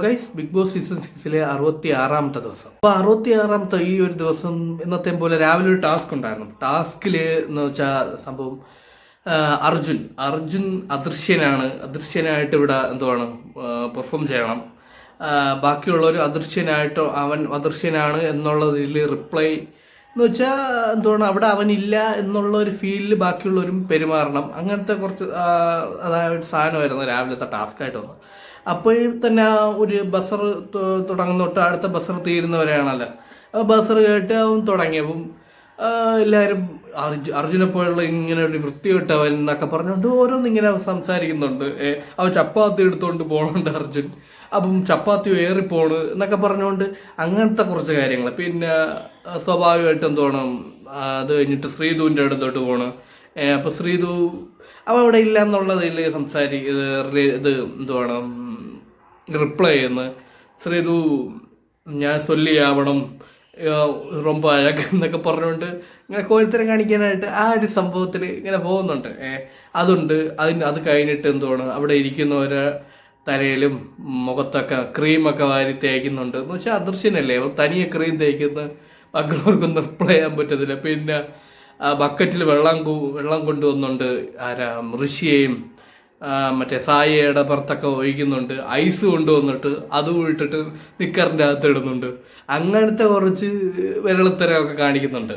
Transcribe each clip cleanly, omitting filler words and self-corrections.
Guys, big boss season 6 66ാമത്തെ ദിവസം. അപ്പോൾ 66ാമത്തെ ഈ ഒരു ദിവസം ഇന്നത്തെ പോലെ രാവിലെ ഒരു ടാസ്ക് ഉണ്ടായിരുന്നു. ടാസ്കിൽ എന്ന് വെച്ചാൽ സംഭവം അർജുൻ അദൃശ്യനായിട്ട് ഇവിടെ എന്തുവാണ് പെർഫോം ചെയ്യണം. ബാക്കിയുള്ളവർ അവൻ അദൃശ്യനാണ് എന്നുള്ളതിൽ റിപ്ലൈ എന്ന് വെച്ചാൽ എന്തുവാണ് അവിടെ അവനില്ല എന്നുള്ള ഒരു ഫീലിൽ ബാക്കിയുള്ളവരും പെരുമാറണം. അങ്ങനത്തെ കുറച്ച് അതായത് സാധനമായിരുന്നു രാവിലത്തെ ടാസ്ക്കായിട്ട് വന്നത്. അപ്പോൾ തന്നെ ഒരു ബസർ തുടങ്ങുന്ന തൊട്ട് അടുത്ത ബസർ തീരുന്നവരെയാണല്ലോ. അപ്പോൾ ബസർ കേട്ട് അവൻ തുടങ്ങിയപ്പം എല്ലാവരും അർജുനെ പോലുള്ള ഇങ്ങനെ ഒരു വൃത്തികെട്ടവൻ എന്നൊക്കെ പറഞ്ഞുകൊണ്ട് ഓരോന്നിങ്ങനെ സംസാരിക്കുന്നുണ്ട്. അവൻ ചപ്പാത്തി എടുത്തുകൊണ്ട് പോകണുണ്ട് അർജുൻ, അപ്പം ചപ്പാത്തി ഏറിപ്പോണ് എന്നൊക്കെ പറഞ്ഞുകൊണ്ട് അങ്ങനത്തെ കുറച്ച് കാര്യങ്ങൾ. പിന്നെ സ്വാഭാവികമായിട്ടും തോന്നും അത് കഴിഞ്ഞിട്ട് ശ്രീധുവിൻ്റെ അടുത്തോട്ട് പോണ്. അപ്പോൾ ശ്രീധു അവൻ അവിടെ ഇല്ല എന്നുള്ളതിൽ ഇത് എന്തുവാണ് റിപ്ലൈ ചെയ്യുന്നത്. ശ്രീധു ഞാൻ ചൊല്ലിയാവണം റൊമ്പ അഴക് എന്നൊക്കെ പറഞ്ഞുകൊണ്ട് ഇങ്ങനെ കോഴിത്തരം കാണിക്കാനായിട്ട് ആ ഒരു സംഭവത്തിൽ ഇങ്ങനെ പോകുന്നുണ്ട്. അത് കഴിഞ്ഞിട്ട് എന്തുവാണ് അവിടെ ഇരിക്കുന്നവരെ തലയിലും മുഖത്തൊക്കെ ക്രീമൊക്കെ വാരി തേക്കുന്നുണ്ട്. എന്ന് വെച്ചാൽ അദൃശ്യനല്ലേ, തനിയെ ക്രീം തേക്കുന്ന മക്കളവർക്കൊന്നും റിപ്ലൈ ചെയ്യാൻ പറ്റത്തില്ല. പിന്നെ ബക്കറ്റിൽ വെള്ളം കൊണ്ടുവന്നുണ്ട് ഋഷിയെയും മറ്റേ സായയുടെ പുറത്തൊക്കെ ഒഴിക്കുന്നുണ്ട്. ഐസ് കൊണ്ടുവന്നിട്ട് അതും ഇട്ടിട്ട് നിക്കറിൻ്റെ അകത്ത് ഇടുന്നുണ്ട്. അങ്ങനത്തെ കുറച്ച് വിരളത്തരമൊക്കെ കാണിക്കുന്നുണ്ട്.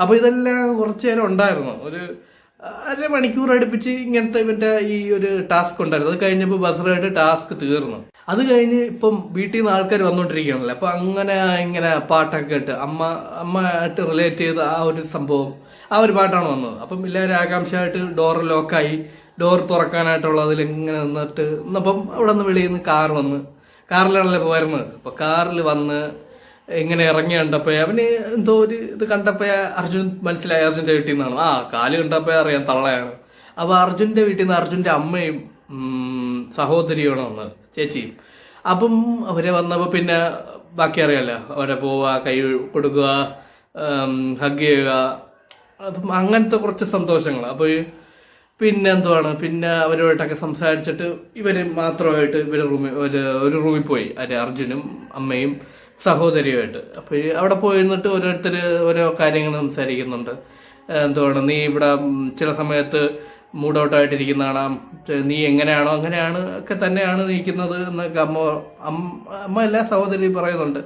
അപ്പോൾ ഇതെല്ലാം കുറച്ച് നേരം ഉണ്ടായിരുന്നു. ഒരു അരമണിക്കൂർ അടുപ്പിച്ച് ഇങ്ങനത്തെ ഇവൻ്റെ ഈ ഒരു ടാസ്ക് ഉണ്ടായിരുന്നു. അത് കഴിഞ്ഞപ്പോൾ ബസറായിട്ട് ടാസ്ക് തീർന്നു. അത് കഴിഞ്ഞ് ഇപ്പം വീട്ടിൽ നിന്ന് ആൾക്കാർ വന്നുകൊണ്ടിരിക്കുകയാണല്ലോ. അപ്പോൾ ഇങ്ങനെ പാട്ടൊക്കെ ഇട്ട് അമ്മയായിട്ട് റിലേറ്റ് ചെയ്ത ആ ഒരു സംഭവം, ആ ഒരു പാട്ടാണ് വന്നത്. അപ്പം എല്ലാവരും ആകാംക്ഷയായിട്ട് ഡോർ ലോക്കായി, ഡോർ തുറക്കാനായിട്ടുള്ളതിൽ ഇങ്ങനെ നിന്നപ്പം അവിടെ നിന്ന് വെളിയിൽ നിന്ന് കാറിലാണല്ലോ ഇപ്പോൾ വരുന്നത്. അപ്പോൾ കാറിൽ വന്ന് ഇങ്ങനെ ഇറങ്ങി കണ്ടപ്പോൾ അവന് എന്തോ ഒരു ഇത് കണ്ടപ്പോൾ മനസ്സിലായി അർജുൻ്റെ വീട്ടിൽ നിന്നാണ്. കാല് കണ്ടപ്പോൾ അറിയാം തള്ളയാണ്. അപ്പോൾ അർജുൻ്റെ വീട്ടിൽ നിന്ന് അർജുൻ്റെ അമ്മയും സഹോദരിയാണ് വന്നത്, ചേച്ചിയും. അപ്പം അവരെ വന്നപ്പോൾ പിന്നെ ബാക്കി അറിയാമല്ലോ, അവരെ പോവുക, കൈ കൊടുക്കുക, ഹഗ് ചെയ്യുക, അപ്പം അങ്ങനത്തെ കുറച്ച് സന്തോഷങ്ങൾ. അപ്പോൾ പിന്നെ എന്തുവാണ് പിന്നെ അവരുമായിട്ടൊക്കെ സംസാരിച്ചിട്ട് ഇവർ മാത്രമായിട്ട് ഒരു റൂമിൽ പോയി. അർജുനും അമ്മയും സഹോദരിയുമായിട്ട്. അപ്പോൾ അവിടെ പോയിരുന്നിട്ട് ഓരോരുത്തർ ഓരോ കാര്യങ്ങൾ സംസാരിക്കുന്നുണ്ട്. എന്തുവാണ് നീ ഇവിടെ ചില സമയത്ത് മൂഡ് ഔട്ടായിട്ടിരിക്കുന്നതാണ്, നീ എങ്ങനെയാണോ അങ്ങനെയാണ് ഒക്കെ തന്നെയാണ് നീക്കുന്നത് എന്നൊക്കെ അമ്മ എല്ലാ സഹോദരി പറയുന്നുണ്ട്.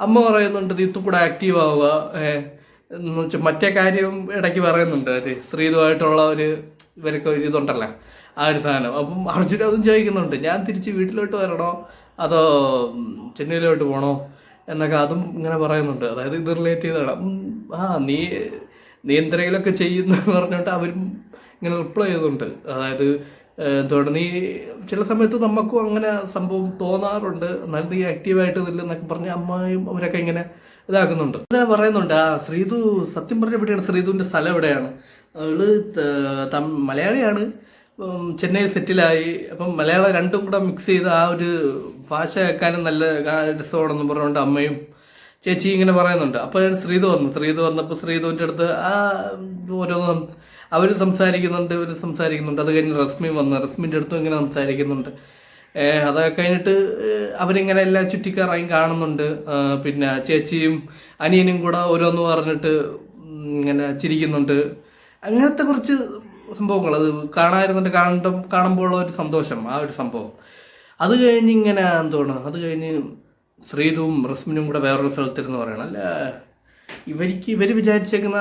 അമ്മ പറയുന്നുണ്ട് നീ കൂടെ ആക്റ്റീവ് ആവുക എന്ന് വെച്ചാൽ മറ്റേ കാര്യം ഇടയ്ക്ക് പറയുന്നുണ്ട്. ശ്രീധുവായിട്ടുള്ള ഇവരൊക്കെ ഒരു ഇതുണ്ടല്ലോ, ആ ഒരു സാധനം. അപ്പം അർജുൻ അതും ചോദിക്കുന്നുണ്ട്, ഞാൻ തിരിച്ച് വീട്ടിലോട്ട് വരണോ അതോ ചെന്നൈയിലോട്ട് പോകണോ എന്നൊക്കെ അതും ഇങ്ങനെ പറയുന്നുണ്ട്. അതായത് ഇത് റിലേറ്റ് ചെയ്താണ്. നീ എന്തെങ്കിലുമൊക്കെ ചെയ്യുന്നു പറഞ്ഞിട്ട് അവരും ഇങ്ങനെ റിപ്ലൈ ചെയ്തുണ്ട്. അതായത് എന്തുകൊണ്ട് നീ ചില സമയത്ത് നമുക്കും അങ്ങനെ സംഭവം തോന്നാറുണ്ട്, എന്നാലും നീ ആക്റ്റീവായിട്ട് ഇല്ലെന്നൊക്കെ പറഞ്ഞ് അമ്മയും അവരൊക്കെ ഇങ്ങനെ ഇതാക്കുന്നുണ്ട്. അങ്ങനെ പറയുന്നുണ്ട്. ശ്രീധു സത്യം പറഞ്ഞ എവിടെയാണ്, ശ്രീധുവിൻ്റെ സ്ഥലം എവിടെയാണ്? അവള് മലയാളിയാണ്, ചെന്നൈയിൽ സെറ്റിലായി. അപ്പം മലയാളം രണ്ടും കൂടെ മിക്സ് ചെയ്ത് ആ ഒരു ഭാഷ കേൾക്കാനും നല്ല രസമാണെന്ന് പറഞ്ഞുകൊണ്ട് അമ്മയും ചേച്ചി ഇങ്ങനെ പറയുന്നുണ്ട്. അപ്പോൾ ശ്രീധു വന്നപ്പോൾ ശ്രീധുവിൻ്റെ അടുത്ത് ഓരോന്നും അവർ സംസാരിക്കുന്നുണ്ട്. അത് കഴിഞ്ഞ് റസ്മിൻ്റെ അടുത്തും ഇങ്ങനെ സംസാരിക്കുന്നുണ്ട്. അതൊക്കെ കഴിഞ്ഞിട്ട് അവരിങ്ങനെ എല്ലാം ചുറ്റിക്കറങ്ങി കാണുന്നുണ്ട്. പിന്നെ ചേച്ചിയും അനിയനും കൂടെ ഓരോന്ന് പറഞ്ഞിട്ട് ഇങ്ങനെ ചിരിക്കുന്നുണ്ട്. അങ്ങനത്തെ കുറച്ച് സംഭവങ്ങൾ അത് കാണുമ്പോൾ ഒരു സന്തോഷം, ആ ഒരു സംഭവം. അത് കഴിഞ്ഞ് ഇങ്ങനെ അത് കഴിഞ്ഞ് ശ്രീധുവും റസ്മിനും കൂടെ വേറൊരു സ്ഥലത്തിരുന്ന് പറയണം. അല്ല, ഇവർ വിചാരിച്ചേക്കുന്ന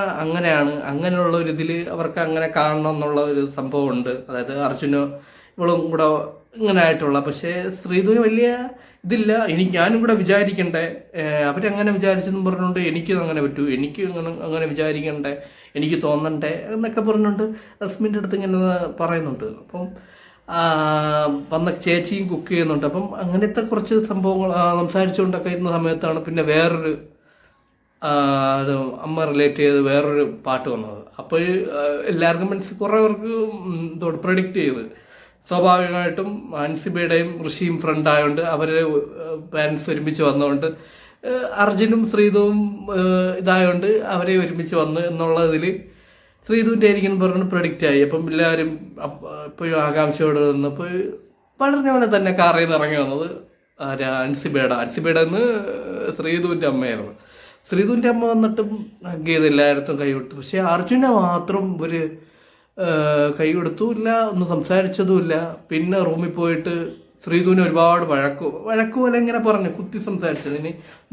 അങ്ങനെയുള്ള ഒരു ഇതിൽ അവർക്ക് അങ്ങനെ കാണണം എന്നുള്ള ഒരു സംഭവമുണ്ട്. അതായത് അർജുനോ ഇവളും കൂടെ ഇങ്ങനെ ആയിട്ടുള്ള, പക്ഷേ ശ്രീധുവിന് വലിയ ഇതില്ല. ഞാനും കൂടെ വിചാരിക്കണ്ടേ, അവരങ്ങനെ വിചാരിച്ചെന്ന് പറഞ്ഞുകൊണ്ട് എനിക്കും അങ്ങനെ പറ്റൂ, എനിക്ക് അങ്ങനെ വിചാരിക്കണ്ടേ, എനിക്ക് തോന്നണ്ടേ എന്നൊക്കെ പറഞ്ഞുകൊണ്ട് റസ്മിൻ്റെ അടുത്ത് ഇങ്ങനെ പറയുന്നുണ്ട്. അപ്പം വന്ന ചേച്ചിയും കുക്ക് ചെയ്യുന്നുണ്ട്. അപ്പം അങ്ങനത്തെ കുറച്ച് സംഭവങ്ങൾ സംസാരിച്ചുകൊണ്ടൊക്കെ ഇരുന്ന സമയത്താണ് പിന്നെ വേറൊരു അമ്മ റിലേറ്റ് ചെയ്ത് വേറൊരു പാട്ട് വന്നത്. അപ്പോൾ എല്ലാവർക്കും കുറേ പേർക്ക് പ്രഡിക്റ്റ് ചെയ്ത്, സ്വാഭാവികമായിട്ടും അൻസിബയുടെയും ഋഷിയും ഫ്രണ്ട് ആയതുകൊണ്ട് അവരെ പാരൻസ് ഒരുമിച്ച് വന്നതുകൊണ്ട് അർജുനും ശ്രീധുവും ഇതായതുകൊണ്ട് അവരെ ഒരുമിച്ച് വന്ന് എന്നുള്ളതിൽ ശ്രീധുവിൻ്റെ ആയിരിക്കും പറഞ്ഞ് പ്രഡിക്റ്റ് ആയി. അപ്പം എല്ലാവരും ഇപ്പോഴും ആകാംക്ഷയോടെ വന്നപ്പോൾ പറഞ്ഞ പോലെ തന്നെ കാറിൽ നിന്ന് ഇറങ്ങി വന്നത് അൻസിബയുടെ നിന്ന് ശ്രീധുവിൻ്റെ അമ്മയായിരുന്നു. ശ്രീധുവിൻ്റെ അമ്മ വന്നിട്ടും ഹഗ് ചെയ്ത് എല്ലായിടത്തും കൈ കൊടുത്തു. പക്ഷേ അർജുനെ മാത്രം ഒരു കൈ കൊടുത്തുമില്ല, ഒന്നും സംസാരിച്ചതുമില്ല. പിന്നെ റൂമിൽ പോയിട്ട് ശ്രീധുവിനെ ഒരുപാട് വഴക്കു പോലെ ഇങ്ങനെ പറഞ്ഞു, കുത്തി സംസാരിച്ചത്.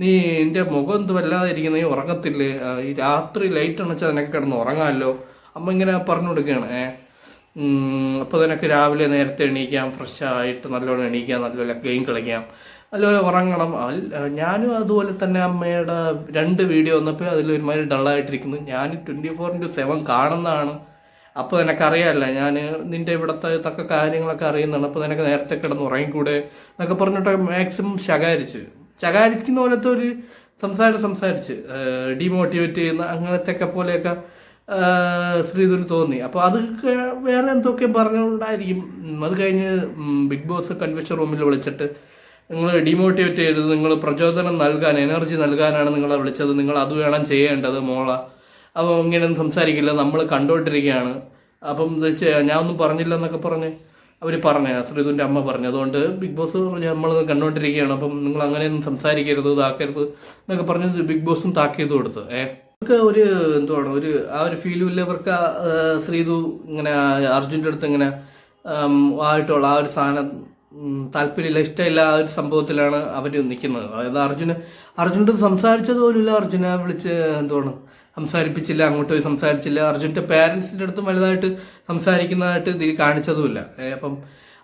നീ എൻ്റെ മുഖം എന്ത് വല്ലാതെ ഇരിക്കുന്നത്, നീ ഉറങ്ങത്തില്ലേ, ഈ രാത്രി ലൈറ്റ് അണച്ചാൽ നിനക്ക് കിടന്ന് ഉറങ്ങാമല്ലോ. അമ്മ ഇങ്ങനെ പറഞ്ഞു കൊടുക്കുകയാണ്. അപ്പോൾ നിനക്ക് രാവിലെ നേരത്തെ എണീക്കാം, ഫ്രഷായിട്ട് നല്ലോണം എണീക്കാം, നല്ലപോലെ ഗെയിം കളിക്കാം, നല്ലപോലെ ഉറങ്ങണം. ഞാനും അതുപോലെ തന്നെ അമ്മയുടെ 2 വീഡിയോ വന്നപ്പോൾ അതിൽ ഒരുമാതിരി ഡള്ളായിട്ടിരിക്കുന്നു. ഞാൻ 24/7 കാണുന്നതാണ്. അപ്പോൾ നിനക്കറിയാമല്ല, ഞാൻ നിൻ്റെ ഇവിടുത്തെ ഇതൊക്കെ കാര്യങ്ങളൊക്കെ അറിയുന്നതാണ്. അപ്പോൾ നിനക്ക് നേരത്തെ കിടന്ന് ഉറങ്ങിക്കൂടെ എന്നൊക്കെ പറഞ്ഞിട്ട് മാക്സിമം ശകാരിക്കുന്ന പോലത്തെ ഒരു സംസാരിച്ച് ഡീമോട്ടിവേറ്റ് ചെയ്യുന്ന അങ്ങനത്തെയൊക്കെ പോലെയൊക്കെ ശ്രീധുവിന് തോന്നി. അപ്പോൾ അതൊക്കെ വേറെ എന്തൊക്കെ പറഞ്ഞുകൊണ്ടായിരിക്കും. അത് കഴിഞ്ഞ് ബിഗ് ബോസ് കൺവെൻഷൻ റൂമിൽ വിളിച്ചിട്ട് നിങ്ങൾ ഡീമോട്ടിവേറ്റ് ചെയ്തത്, നിങ്ങൾ പ്രചോദനം നൽകാൻ, എനർജി നൽകാനാണ് നിങ്ങളെ വിളിച്ചത്, നിങ്ങൾ അത് വേണം ചെയ്യേണ്ടത് മോള. അപ്പോൾ ഇങ്ങനെയൊന്നും സംസാരിക്കില്ല, നമ്മൾ കണ്ടുകൊണ്ടിരിക്കുകയാണ്. അപ്പം ഞാൻ ഒന്നും പറഞ്ഞില്ല എന്നൊക്കെ പറഞ്ഞ് അവർ ശ്രീധുവിൻ്റെ അമ്മ പറഞ്ഞു. അതുകൊണ്ട് ബിഗ് ബോസ് നമ്മളത് കണ്ടുകൊണ്ടിരിക്കുകയാണ്, അപ്പം നിങ്ങൾ അങ്ങനെയൊന്നും സംസാരിക്കരുത്, ഇതാക്കരുത് എന്നൊക്കെ പറഞ്ഞ് ബിഗ് ബോസും താക്കീത് കൊടുത്ത്. ഇവർക്ക് ഒരു ആ ഒരു ഫീലും ഇല്ല ഇവർക്ക്. ശ്രീധു ഇങ്ങനെ അർജുൻ്റെ അടുത്ത് ഇങ്ങനെ ആയിട്ടുള്ള ആ ഒരു സാധനം താല്പര്യമില്ല, ഇഷ്ടമില്ല. ആ ഒരു സംഭവത്തിലാണ് അവർ നിൽക്കുന്നത്. അതായത് അർജുൻ്റെ സംസാരിച്ചത് പോലുമില്ല. അർജുനെ വിളിച്ച് സംസാരിപ്പിച്ചില്ല, അങ്ങോട്ട് പോയി സംസാരിച്ചില്ല. അർജുൻ്റെ പേരൻസിൻ്റെ അടുത്തും വലുതായിട്ട് സംസാരിക്കുന്നതായിട്ട് ഇതിൽ കാണിച്ചതുമില്ല. അപ്പം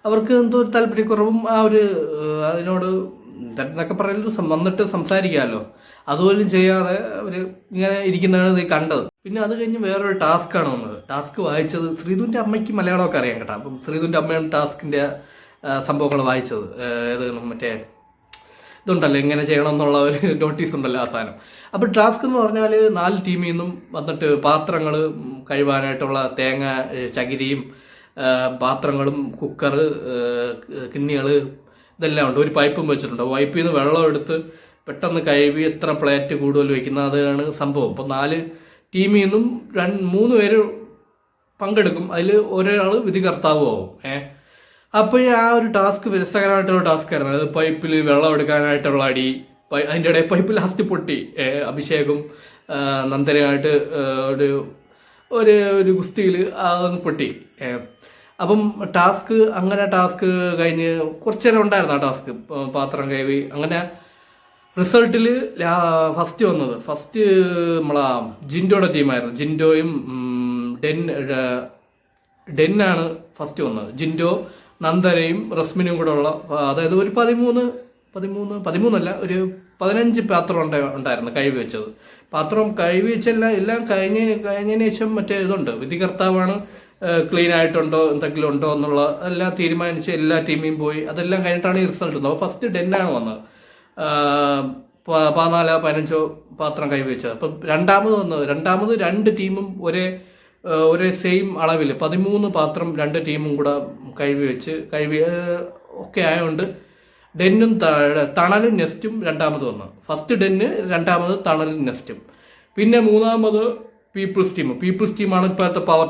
അവർക്ക് എന്തോ ഒരു താല്പര്യക്കുറവും ആ ഒരു അതിനോട് എന്നൊക്കെ പറയുന്നത് വന്നിട്ട് സംസാരിക്കാമല്ലോ, അതുപോലും ചെയ്യാതെ അവർ ഇങ്ങനെ ഇരിക്കുന്നതാണ് ഇത് കണ്ടത്. പിന്നെ അത് കഴിഞ്ഞ് വേറൊരു ടാസ്ക്കാണ് വന്നത്. ടാസ്ക് വായിച്ചത് ശ്രീധുവിൻ്റെ അമ്മയ്ക്ക് മലയാളമൊക്കെ അറിയാം കേട്ടോ. അപ്പം ശ്രീധുവിൻ്റെ അമ്മയാണ് ടാസ്കിൻ്റെ സംഭവങ്ങൾ വായിച്ചത്. മറ്റേ ഇതുണ്ടല്ലോ, എങ്ങനെ ചെയ്യണം എന്നുള്ള ഒരു നോട്ടീസ് ഉണ്ടല്ലോ, ആ സാധനം. അപ്പോൾ ടാസ്ക് എന്ന് പറഞ്ഞാൽ 4 ടീമിൽ നിന്നും വന്നിട്ട് പാത്രങ്ങൾ കഴുകാനായിട്ടുള്ള തേങ്ങ, ചകിരിയും പാത്രങ്ങളും, കുക്കർ, കിണ്ണികൾ ഇതെല്ലാം ഉണ്ട്. ഒരു പൈപ്പും വെച്ചിട്ടുണ്ട്. പൈപ്പിൽ നിന്ന് വെള്ളം എടുത്ത് പെട്ടെന്ന് കഴുകി എത്ര പ്ലേറ്റ് കൂടുതൽ വയ്ക്കുന്ന അതാണ് സംഭവം. അപ്പോൾ 4 ടീമിൽ നിന്നും 3 പേര് പങ്കെടുക്കും. അതിൽ ഒരാൾ വിധികർത്താവും ആവും. അപ്പോൾ ആ ഒരു ടാസ്ക് രസകരമായിട്ടുള്ള ടാസ്ക് ആയിരുന്നു. അത് പൈപ്പിൽ വെള്ളം എടുക്കാനായിട്ടുള്ള അടി, അതിൻ്റെ ഇടയിൽ പൈപ്പ് ലാസ്റ്റ് പൊട്ടി. അഭിഷേകും നന്ദനയായിട്ട് ഒരു ഗുസ്തിയിൽ അതൊന്ന് പൊട്ടി. അപ്പം ടാസ്ക് കഴിഞ്ഞ് കുറച്ച് നേരം ഉണ്ടായിരുന്നു ആ ടാസ്ക്, പാത്രം കഴുകി. അങ്ങനെ റിസൾട്ടിൽ ഫസ്റ്റ് നമ്മളാ ജിൻഡോയുടെ ടീമായിരുന്നു. ജിൻഡോയും ഡെന്നാണ് ഫസ്റ്റ് വന്നത്. ജിൻഡോ, നന്ദനയും റസ്മിനും കൂടെ ഉള്ള, അതായത് ഒരു 13 ഒരു 15 പാത്രം ഉണ്ടായിരുന്നു കഴുകി വെച്ചത്. പാത്രം കഴുകി എല്ലാം കഴിഞ്ഞതിന് ശേഷം മറ്റേ ഇതുണ്ട്, വിധികർത്താവാണ് ക്ലീൻ ആയിട്ടുണ്ടോ എന്തെങ്കിലും ഉണ്ടോ എന്നുള്ള എല്ലാം തീരുമാനിച്ച് എല്ലാ ടീമിലും പോയി. അതെല്ലാം കഴിഞ്ഞിട്ടാണ് ഈ റിസൾട്ട് വന്നത്. അപ്പോൾ ഫസ്റ്റ് ഡെന്നാണ് വന്നത്, 14-15 പാത്രം കഴുകി വെച്ചത്. അപ്പം രണ്ടാമത് 2 ടീമും ഒരേ സെയിം അളവിൽ 13 പാത്രം 2 ടീമും കൂടെ കഴുകി ഒക്കെ ആയതുകൊണ്ട് ഡെന്നും തണലും നെസ്റ്റും രണ്ടാമത് വന്നു. ഫസ്റ്റ് ഡെന്ന്, രണ്ടാമത് തണലും നെസ്റ്റും. പിന്നെ മൂന്നാമത് പീപ്പിൾസ് ടീമാണ് ഇപ്പോഴത്തെ പവർ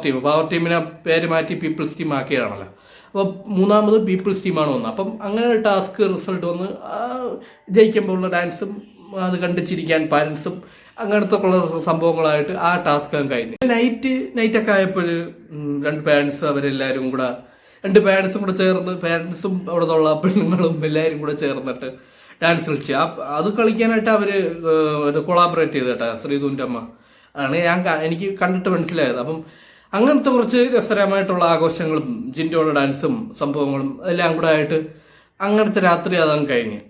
ടീമിനെ പേര് മാറ്റി പീപ്പിൾസ് ടീം ആക്കിയതാണല്ലോ. അപ്പോൾ മൂന്നാമത് പീപ്പിൾസ് ടീമാണ് വന്നത്. അപ്പം അങ്ങനെ ടാസ്ക് റിസൾട്ട് വന്ന് ജയിക്കുമ്പോഴുള്ള ഡാൻസും അത് കണ്ടിച്ചിരിക്കാൻ പാരൻസും അങ്ങനത്തെ ഉള്ള സംഭവങ്ങളായിട്ട് ആ ടാസ്ക് കഴിഞ്ഞു. നൈറ്റൊക്കെ ആയപ്പോൾ 2 പാരൻസ് അവരെല്ലാവരും കൂടെ 2 പാരൻസും കൂടെ ചേർന്ന്, പാരൻസും അവിടെ നിന്നുള്ള പെണ്ണുങ്ങളും എല്ലാവരും കൂടെ ചേർന്നിട്ട് ഡാൻസ് കളിച്ച്. അത് കളിക്കാനായിട്ട് അവർ കൊളാബറേറ്റ് ചെയ്ത് കേട്ടോ ശ്രീധുവിൻ്റെ അമ്മ ആണ് എനിക്ക് കണ്ടിട്ട് മനസ്സിലായത്. അപ്പം അങ്ങനത്തെ കുറച്ച് രസകരമായിട്ടുള്ള ആഘോഷങ്ങളും ജിൻഡോയുടെ ഡാൻസും സംഭവങ്ങളും എല്ലാം കൂടെ ആയിട്ട് അങ്ങനത്തെ രാത്രി അതങ്ങ് കഴിഞ്ഞ്.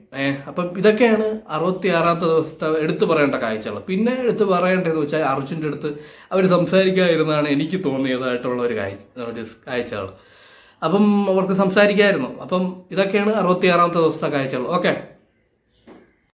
അപ്പം ഇതൊക്കെയാണ് 66ാമത്തെ ദിവസത്തെ എടുത്തു പറയേണ്ട കാഴ്ചകൾ. പിന്നെ എടുത്തു പറയേണ്ടതെന്ന് വെച്ചാൽ അർജുൻ്റെ അടുത്ത് അവർ സംസാരിക്കാതിരുന്നാണ് എനിക്ക് തോന്നിയതായിട്ടുള്ള ഒരു കാഴ്ചകൾ. അപ്പം അവർക്ക് സംസാരിക്കായിരുന്നു. അപ്പം ഇതൊക്കെയാണ് 66ാമത്തെ ദിവസത്തെ കാഴ്ചകൾ. ഓക്കെ.